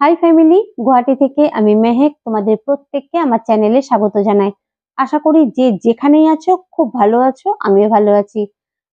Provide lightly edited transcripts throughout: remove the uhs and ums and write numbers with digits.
High family, Guwahati থেকে আমি মেহেক তোমাদের প্রত্যেককে আমার চ্যানেলে স্বাগত জানাই। আশা করি যে যেখানেই আছো খুব ভালো আছো, আমিও ভালো আছি।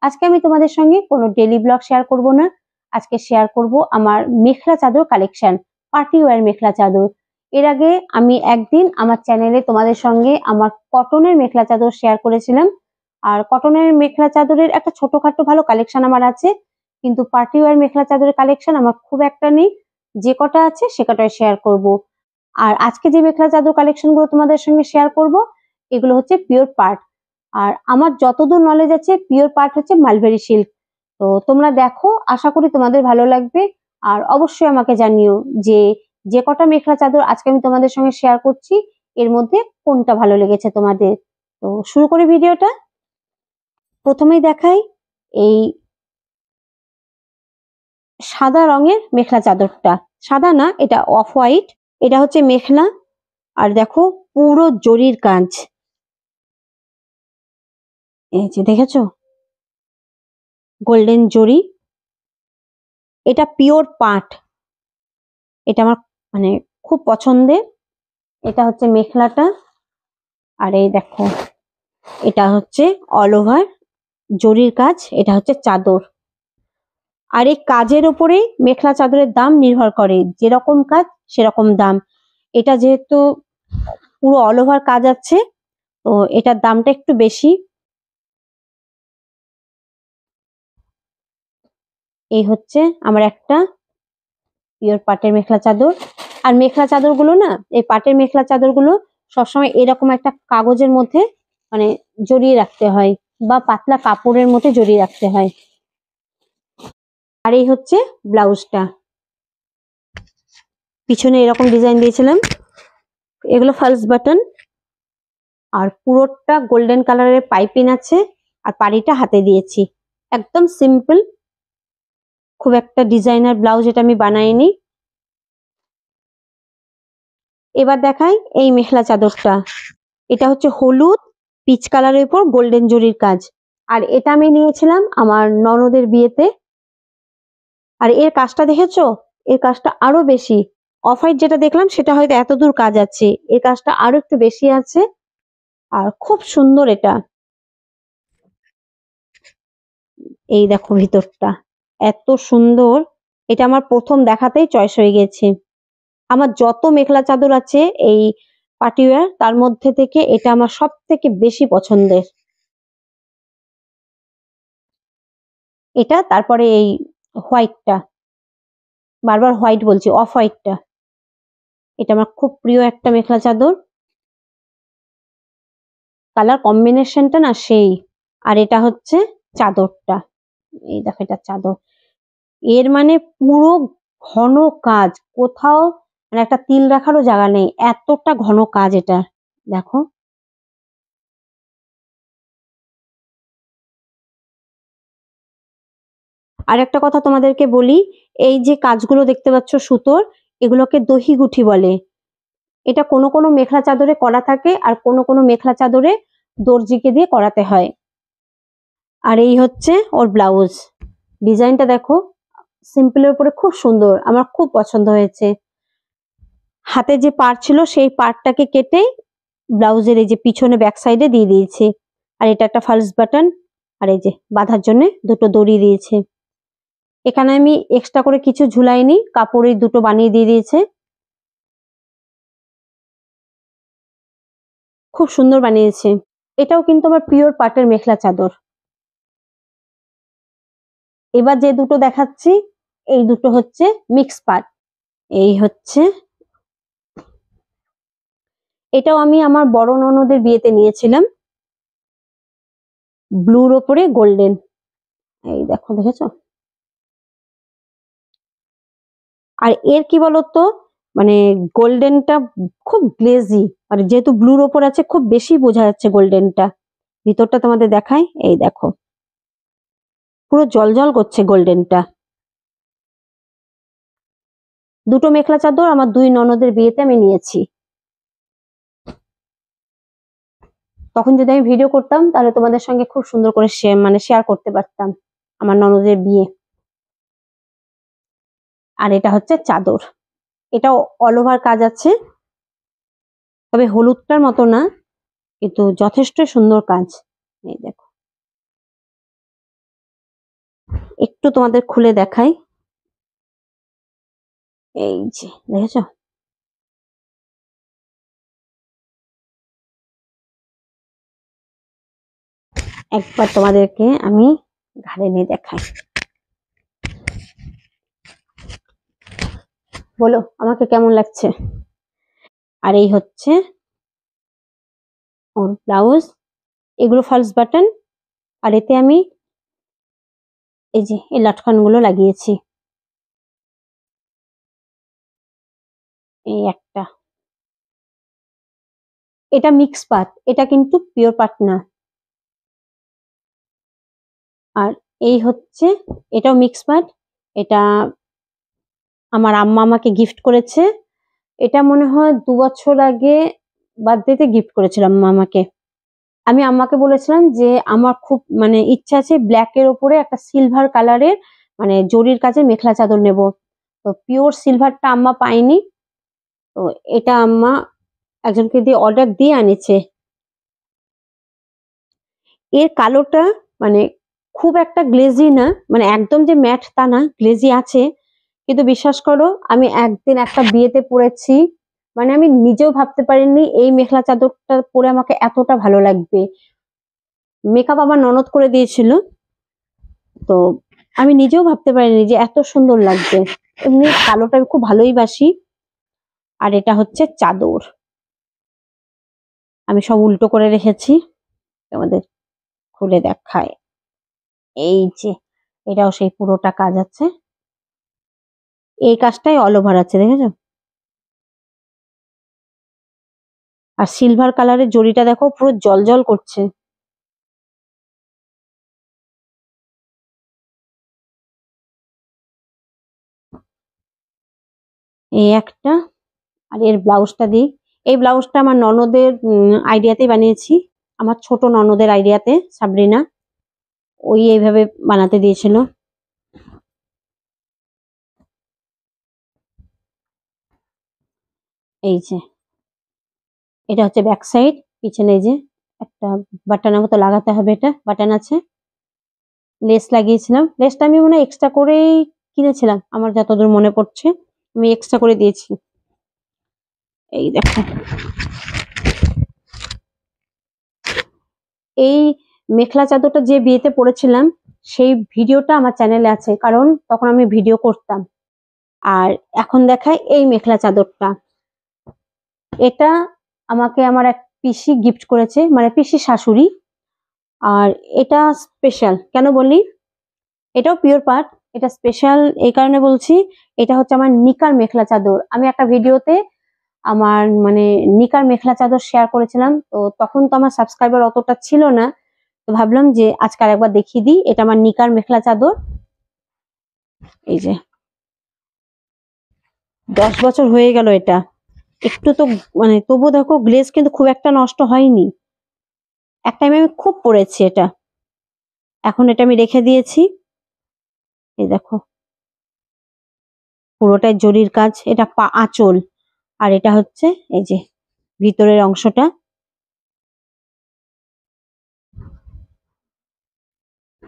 আজকে আমি তোমাদের সঙ্গে কোনো ডেইলি ব্লগ শেয়ার করব না। আজকে শেয়ার করব আমার মেখলা চাদর কালেকশন, পার্টি ওয়্যার মেখলা চাদর। এর আগে আমি একদিন আমার চ্যানেলে তোমাদের সঙ্গে আমার কটনের মেখলা চাদর শেয়ার করেছিলাম। আর কটনের মেখলা চাদরের একটা ছোটখাটো ভালো কালেকশন আমার আছে, কিন্তু পার্টি ওয়্যার মেখলা চাদরের কালেকশন আমার খুব একটা নেই। যে কটা আছে সে কটাই শেয়ার করব। আর আজকে যে মেখলা চাদর কালেকশন গুলো তোমাদের সঙ্গে শেয়ার করব, এগুলো হচ্ছে পিওর পাট। আর আমার যতদূর নলেজ আছে পিওর পাট হচ্ছে মালবেরি সিল্ক। তো তোমরা দেখো, আশা করি তোমাদের ভালো লাগবে। আর অবশ্যই আমাকে জানিও যে যে কটা মেখলা চাদর আজকে আমি তোমাদের সঙ্গে শেয়ার করছি এর মধ্যে কোনটা ভালো লেগেছে তোমাদের। তো শুরু করি ভিডিওটা। প্রথমেই দেখাই এই সাদা রঙের মেখলা চাদরটা। সাদা না, এটা অফ হোয়াইট। এটা হচ্ছে মেখলা। আর দেখো পুরো জরির কাজ, এই যে দেখেছো গোল্ডেন জরি। এটা পিওর পাট, এটা আমার মানে খুব পছন্দের। এটা হচ্ছে মেখলাটা। আর এই দেখো এটা হচ্ছে অল ওভার জরির কাজ, এটা হচ্ছে চাদর। আর এই কাজের উপরেই মেখলা চাদরের দাম নির্ভর করে, যেরকম কাজ সেরকম দাম। এটা যেহেতু পুরো অল ওভার কাজ আছে, তো এটার দামটা একটু বেশি। এই হচ্ছে আমার একটা পিওর পাটের মেখলা চাদর। আর মেখলা চাদর গুলো না, এই পাটের মেখলা চাদর গুলো সবসময় এরকম একটা কাগজের মধ্যে মানে জড়িয়ে রাখতে হয়, বা পাতলা কাপড়ের মধ্যে জড়িয়ে রাখতে হয়। আর এই হচ্ছে ব্লাউজটা, পিছনে এরকম ডিজাইন দিয়েছিলাম, এগুলো ফালস বাটন। আর পুরোটা গোল্ডেন কালারের পাইপিং আছে। আর পাড়িটা হাতে দিয়েছি, একদম সিম্পল, খুব একটা ডিজাইনার ব্লাউজ এটা আমি বানাইনি। এবার দেখাই এই মেখলা চাদরটা। এটা হচ্ছে হলুদ পিচ কালারের উপর গোল্ডেন জরির কাজ। আর এটা আমি নিয়েছিলাম আমার ননদের বিয়েতে। আর এর কাজটা দেখেছো, এর কাজটা আরো বেশি। অফ হোয়াইট যেটা দেখলাম সেটা হয়তো এতদূর কাজ আছে, এর কাজটা আরো একটু বেশি আছে। আর খুব সুন্দর এটা। এই দেখো ভিতরটা এত সুন্দর, এটা আমার প্রথম দেখাতেই চয়েস হয়ে গেছে। আমার যত মেখলা চাদর আছে এই পার্টিওয়্যার, তার মধ্যে থেকে এটা আমার সব থেকে বেশি পছন্দের। এটা তারপরে এই হোয়াইটটা, বারবার হোয়াইট বলছি, অফ হোয়াইটটা, এটা আমার খুব প্রিয় একটা মেখলা চাদর। কালার কম্বিনেশনটা না সেই। আর এটা হচ্ছে চাদরটা, এই দেখো এটা চাদর। এর মানে পুরো ঘন কাজ, কোথাও মানে একটা তিল রাখারও জায়গা নেই, এতটা ঘন কাজ এটা। দেখো আর একটা কথা তোমাদেরকে বলি, এই যে কাজগুলো দেখতে পাচ্ছ সুতোর, এগুলোকে দহি গুঠি বলে। এটা কোনো কোনো মেখলা চাদরে করা থাকে, আর কোনো কোনো মেখলা চাদরে দর্জিকে দিয়ে করাতে হয়। আর এই হচ্ছে ওর ব্লাউজ। ডিজাইনটা দেখো, সিম্পলের উপরে খুব সুন্দর, আমার খুব পছন্দ হয়েছে। হাতে যে পার্ট ছিল সেই পার্টটাকে কেটে ব্লাউজের এই যে পিছনে ব্যাক সাইডে দিয়ে দিয়েছে। আর এটা একটা ফালস বাটন। আর এই যে বাঁধার জন্য দুটো দড়ি দিয়েছে। এখানে আমি এক্সট্রা করে কিছু ঝুলাইনি, কাপড়ে দুটো বানিয়ে দিয়ে দিয়েছে। খুব সুন্দর বানিয়েছে। এটাও কিন্তু আমার পিওর পাটের মেখলা চাদর। এবার যে দুটো দেখাচ্ছি এই দুটো হচ্ছে মিক্স পাট। এই হচ্ছে, এটাও আমি আমার বড় ননদের বিয়েতে নিয়েছিলাম, ব্লুর ওপরে গোল্ডেন। এই দেখো দেখেছো। আর এর কি বলতো, মানে গোল্ডেনটা খুব গ্লেজি, মানে যেহেতু ব্লুর ওপর আছে খুব বেশি বোঝা যাচ্ছে গোল্ডেনটা। ভিতরটা তোমাদের দেখাই, এই দেখো পুরো জলজল করছে গোল্ডেনটা। দুটো মেখলা চাদর আমার দুই ননদের বিয়েতে আমি নিয়েছি। তখন যদি আমি ভিডিও করতাম তাহলে তোমাদের সঙ্গে খুব সুন্দর করে শেয়ার করতে পারতাম আমার ননদের বিয়ে। আর এটা হচ্ছে চাদর। এটাও অল ওভার কাজ আছে, তবে হলুদটার মতো না, কিন্তু যথেষ্ট সুন্দর কাজ। এই দেখো, একটু তোমাদের খুলে দেখাই। এই যে দেখেছো, একবার তোমাদেরকে আমি ঘাড়ে নিয়ে দেখাই। বলো আমাকে কেমন লাগছে। আর এই হচ্ছে ওর ব্লাউজ, এগুলো ফলস বাটন, আর এতে আমি এই যে এই লটকন গুলো লাগিয়েছি। এই একটা, এটা মিক্স পাট, এটা কিন্তু পিওর পাট না। আর এই হচ্ছে, এটাও মিক্স পাট, এটা আমার আম্মা আমাকে গিফট করেছে। এটা মনে হয় 2 বছর আগে বার্থডেতে গিফট করেছিলাম আমাকে। আমি আম্মাকে বলেছিলাম যে আমার খুব মানে ইচ্ছা আছে ব্ল্যাক এর ওপরে একটা সিলভার কালারের মানে জরির কাজে মেখলা চাদর নেব। তো পিওর সিলভারটা আম্মা পাইনি, তো এটা আম্মা একজনকে দিয়ে অর্ডার দিয়ে আনিছে। এর কালোটা মানে খুব একটা গ্লেজি না, মানে একদম যে ম্যাট তা না, গ্লেজি আছে। কিন্তু বিশ্বাস করো, আমি একদিন একটা বিয়েতে পরেছি, মানে আমি নিজেও ভাবতে পারিনি এই মেখলা চাদরটা পরে আমাকে এতটা ভালো লাগবে। মেকআপ আমার ননদ করে দিয়েছিল, তো আমি নিজেও ভাবতে পারিনি যে এত সুন্দর লাগবে। এমনি কালোটা আমি খুব ভালোই বাসি। আর এটা হচ্ছে চাদর, আমি সব উল্টো করে রেখেছি, আমাদের খুলে দেখায়। এই যে এটাও সেই পুরোটা কাজ আছে, এই কাজটাই অল ওভার আছে, দেখেছো। আর সিলভার কালারের জরিটা দেখো পুরো জল করছে। এই একটা, আর এর ব্লাউজটা দিই। এই ব্লাউজটা আমার ননদের আইডিয়াতেই বানিয়েছি, আমার ছোট ননদের আইডিয়াতে, সাবরিনা, ওই এইভাবে বানাতে দিয়েছিল। এই যে এটা হচ্ছে ব্যাক সাইড, পিছনে এই যে একটা বাটনের মতো লাগাতে হবে, এটা বাটন আছে। লেস লাগিয়েছিলাম, লেসটা আমি মনে হয় এক্সট্রা করেই কিনেছিলাম, আমার যতদূর মনে পড়ছে আমি এক্সট্রা করে দিয়েছি। এই দেখো, এই মেখলা চাদরটা যে বিয়েতে পরেছিলাম সেই ভিডিওটা আমার চ্যানেলে আছে, কারণ তখন আমি ভিডিও করতাম। আর এখন দেখাই এই মেখলা চাদরটা, এটা আমাকে আমার এক পিসি গিফট করেছে, মানে পিসি শাশুড়ি। আর এটা স্পেশাল কেন বলি, এটাও পিওর পাট, এটা স্পেশাল এই কারণে বলছি, এটা হচ্ছে আমার নিকার মেখলা চাদর। আমি একটা ভিডিওতে আমার মানে নিকার মেখলা চাদর শেয়ার করেছিলাম, তো তখন তো আমার সাবস্ক্রাইবার অতটা ছিল না, তো ভাবলাম যে আজকে আরেকবার দেখিয়ে দিই। এটা আমার নিকার মেখলা চাদর, এই যে 10 বছর হয়ে গেল এটা, একটু তো মানে তবু দেখো গ্লেজ কিন্তু খুব একটা নষ্ট হয়নি। এক টাইমে আমি খুব পরেছি এটা, এখন এটা আমি রেখে দিয়েছি। এই দেখো পুরোটাই জরির কাজ, এটা আঁচল, আর এটা হচ্ছে এই যে ভিতরের অংশটা।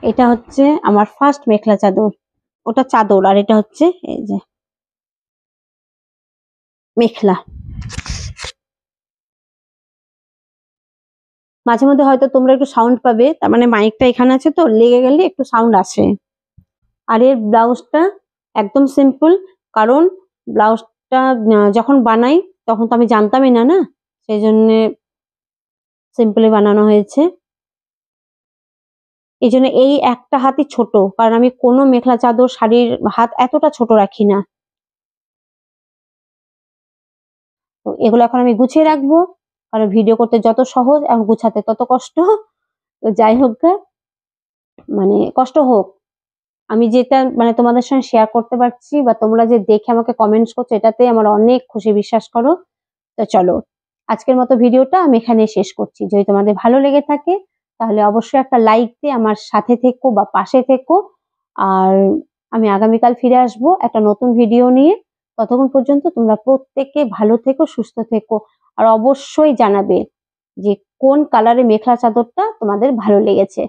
এটা হচ্ছে আমার ফার্স্ট মেখলা চাদর, ওটা চাদর আর এটা হচ্ছে এই যে মেখলা। মাঝে মধ্যে হয়তো তোমরা একটু সাউন্ড পাবে, তার মানে মাইকটা এখানে আছে তো লেগে গেলে একটু সাউন্ড আসে। আর এর ব্লাউজটা একদম সিম্পল, কারণ ব্লাউজটা যখন বানাই তখন তো আমি জানতামই না, সেই জন্য সিম্পলি বানানো হয়েছে। এই জন্য এই একটা হাতই ছোট, কারণ আমি কোনো মেখলা চাদর শাড়ির হাত এতটা ছোট রাখি না। তো এগুলো এখন আমি গুছিয়ে রাখবো, কারণ ভিডিও করতে যত সহজ এখন গুছাতে তত কষ্ট। তো যাই হোক গা, মানে কষ্ট হোক, আমি যেটা মানে তোমাদের সঙ্গে শেয়ার করতে পারছি বা তোমরা যে দেখে আমাকে কমেন্টস করছো, এটাতে আমার অনেক খুশি, বিশ্বাস করো। তো চলো আজকের মতো ভিডিওটা আমি এখানে শেষ করছি। যদি তোমাদের ভালো লেগে থাকে তাহলে অবশ্যই একটা লাইক দিয়ে আমার সাথে থেকো বা পাশে থেকো। আর আমি আগামীকাল ফিরে আসবো একটা নতুন ভিডিও নিয়ে। ততক্ষণ পর্যন্ত তোমরা প্রত্যেকে ভালো থেকো, সুস্থ থেকো। আর অবশ্যই জানাবে যে কোন কালারের মেখলা চাদরটা তোমাদের ভালো লেগেছে।